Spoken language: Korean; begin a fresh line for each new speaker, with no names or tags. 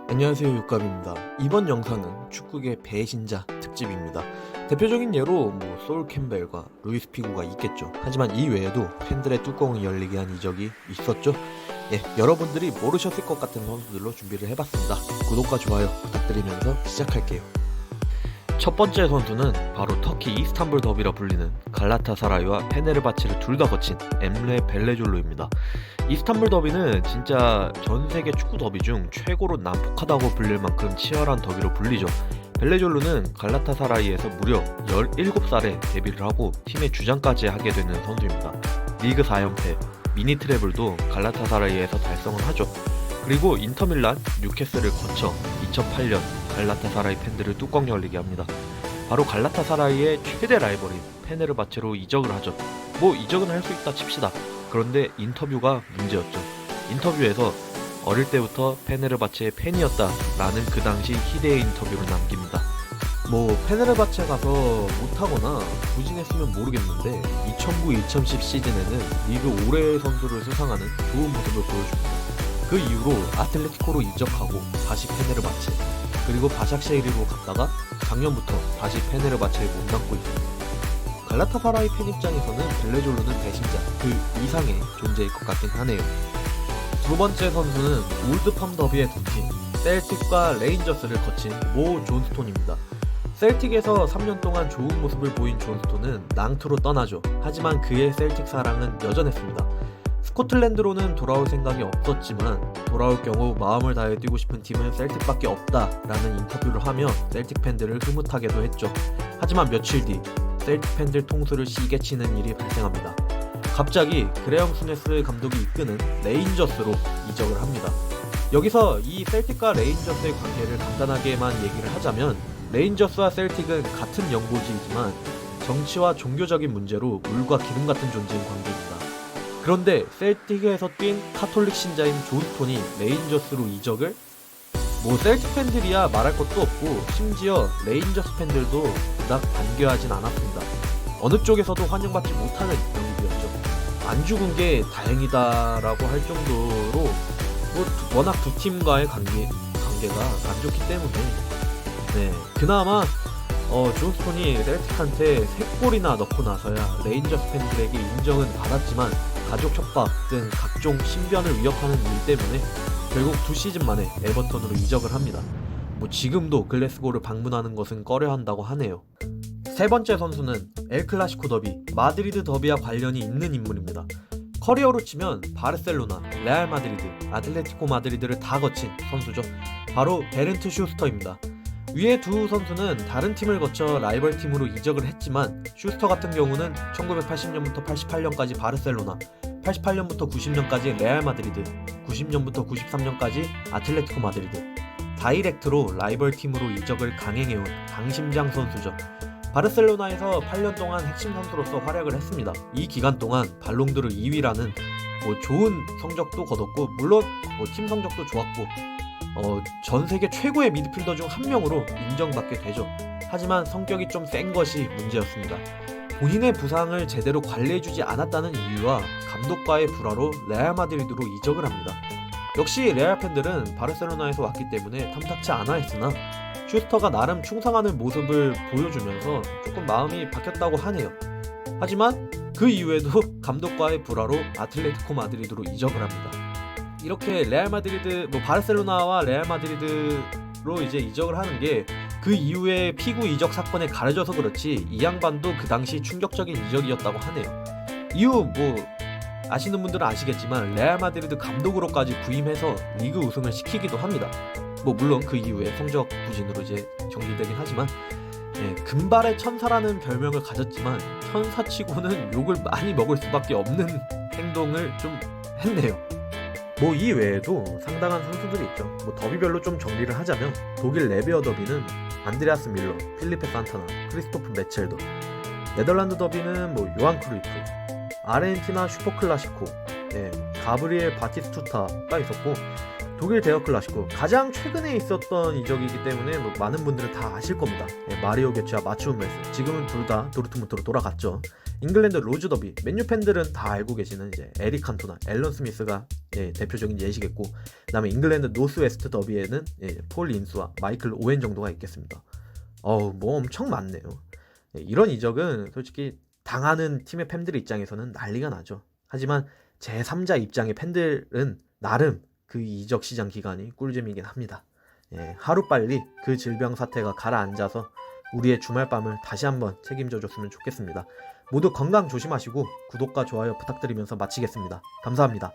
안녕하세요, 육갑입니다. 이번 영상은 축구계 배신자 특집입니다. 대표적인 예로 솔 캠벨과 루이스 피구가 있겠죠. 하지만 이 외에도 팬들의 뚜껑을 열리게 한 이적이 있었죠. 여러분들이 모르셨을 것 같은 선수들로 준비를 해봤습니다. 구독과 좋아요 부탁드리면서 시작할게요. 첫 번째 선수는 바로 터키 이스탄불 더비라 불리는 갈라타사라이와 페네르바체를 둘 다 거친 엠레 벨레졸루입니다. 이스탄불 더비는 진짜 전세계 축구 더비 중 최고로 난폭하다고 불릴 만큼 치열한 더비로 불리죠. 벨레졸루는 갈라타사라이에서 무려 17살에 데뷔를 하고 팀의 주장까지 하게 되는 선수입니다. 리그 4연패, 미니 트래블도 갈라타사라이에서 달성을 하죠. 그리고 인터밀란, 뉴캐슬을 거쳐 2008년 갈라타사라이 팬들을 뚜껑 열리게 합니다. 바로 갈라타사라이의 최대 라이벌인 페네르바체로 이적을 하죠. 이적은 할 수 있다 칩시다. 그런데 인터뷰가 문제였죠. 인터뷰에서 어릴 때부터 페네르바체의 팬이었다 라는 그 당시 희대의 인터뷰를 남깁니다. 페네르바체 가서 못하거나 부진했으면 모르겠는데 2009-2010 시즌에는 리그 올해의 선수를 수상하는 좋은 모습을 보여줍니다. 그 이후로 아틀레티코로 이적하고 다시 페네르바체, 그리고 바샥쉐히르로 갔다가 작년부터 다시 페네르바체에 몸담고 있습니다. 갈라타사라이 팬 입장에서는 벨레졸루는 배신자 그 이상의 존재일 것 같긴 하네요. 두 번째 선수는 올드팜 더비의 두 팀, 셀틱과 레인저스를 거친 모 존스톤입니다. 셀틱에서 3년 동안 좋은 모습을 보인 존스톤은 낭트로 떠나죠. 하지만 그의 셀틱 사랑은 여전했습니다. 스코틀랜드로는 돌아올 생각이 없었지만 돌아올 경우 마음을 다해 뛰고 싶은 팀은 셀틱밖에 없다라는 인터뷰를 하며 셀틱 팬들을 흐뭇하게도 했죠. 하지만 며칠 뒤 셀틱 팬들 통수를 시게 치는 일이 발생합니다. 갑자기 그레엄 스네스 감독이 이끄는 레인저스로 이적을 합니다. 여기서 이 셀틱과 레인저스의 관계를 간단하게만 얘기를 하자면, 레인저스와 셀틱은 같은 연고지이지만 정치와 종교적인 문제로 물과 기름 같은 존재인 관계입니다. 그런데 셀틱에서 뛴 카톨릭 신자인 존스톤이 레인저스로 이적을? 셀틱 팬들이야 말할 것도 없고 심지어 레인저스 팬들도 그닥 반겨하진 않았습니다. 어느 쪽에서도 환영받지 못하는 영입이었죠. 안 죽은 게 다행이다라고 할 정도로 워낙 두 팀과의 관계가 안 좋기 때문에 그나마 존스톤이 셀틱한테 3골이나 넣고 나서야 레인저스 팬들에게 인정은 받았지만 가족 협박 등 각종 신변을 위협하는 일 때문에 결국 2시즌 만에 에버턴으로 이적을 합니다. 지금도 글래스고를 방문하는 것은 꺼려한다고 하네요. 세 번째 선수는 엘클라시코 더비, 마드리드 더비와 관련이 있는 인물입니다. 커리어로 치면 바르셀로나, 레알 마드리드, 아틀레티코 마드리드를 다 거친 선수죠. 바로 베른트 슈스터입니다. 위의 두 선수는 다른 팀을 거쳐 라이벌 팀으로 이적을 했지만, 슈스터 같은 경우는 1980년부터 88년까지 바르셀로나, 88년부터 90년까지 레알 마드리드, 90년부터 93년까지 아틀레티코 마드리드, 다이렉트로 라이벌 팀으로 이적을 강행해온 강심장 선수죠. 바르셀로나에서 8년 동안 핵심 선수로서 활약을 했습니다. 이 기간 동안 발롱드르 2위라는 좋은 성적도 거뒀고, 물론 팀 성적도 좋았고 전 세계 최고의 미드필더 중 한 명으로 인정받게 되죠. 하지만 성격이 좀 센 것이 문제였습니다. 본인의 부상을 제대로 관리해주지 않았다는 이유와 감독과의 불화로 레알 마드리드로 이적을 합니다. 역시 레알 팬들은 바르셀로나에서 왔기 때문에 탐탁치 않아 했으나 슈스터가 나름 충성하는 모습을 보여주면서 조금 마음이 바뀌었다고 하네요. 하지만 그 이후에도 감독과의 불화로 아틀레티코 마드리드로 이적을 합니다. 이렇게 레알 마드리드, 바르셀로나와 레알 마드리드로 이제 이적을 하는 게 그 이후에 피구 이적 사건에 가려져서 그렇지 이 양반도 그 당시 충격적인 이적이었다고 하네요. 이후 아시는 분들은 아시겠지만 레알 마드리드 감독으로까지 부임해서 리그 우승을 시키기도 합니다. 물론 그 이후에 성적 부진으로 이제 정리되긴 하지만 금발의 천사라는 별명을 가졌지만 천사치고는 욕을 많이 먹을 수밖에 없는 행동을 좀 했네요. 이 외에도 상당한 선수들이 있죠. 더비별로 좀 정리를 하자면, 독일 레베어 더비는 안드레아스 밀러, 필리페 산타나, 크리스토프 메첼더, 네덜란드 더비는 요한 크루이프, 아르헨티나 슈퍼클라시코, 가브리엘 바티스투타가 있었고, 독일 대여 클라시코 가장 최근에 있었던 이적이기 때문에 뭐 많은 분들은 다 아실 겁니다. 마리오 게츠와 마츠 후멜스, 지금은 둘 다 도르트문트로 돌아갔죠. 잉글랜드 로즈 더비, 맨유 팬들은 다 알고 계시는 이제 에릭 칸토나, 앨런 스미스가 대표적인 예시겠고, 그다음에 잉글랜드 노스웨스트 더비에는 폴 인스와 마이클 오웬 정도가 있겠습니다. 뭐 엄청 많네요. 이런 이적은 솔직히 당하는 팀의 팬들 입장에서는 난리가 나죠. 하지만 제3자 입장의 팬들은 나름 그 이적 시장 기간이 꿀잼이긴 합니다. 하루빨리 그 질병 사태가 가라앉아서 우리의 주말밤을 다시 한번 책임져 줬으면 좋겠습니다. 모두 건강 조심하시고 구독과 좋아요 부탁드리면서 마치겠습니다. 감사합니다.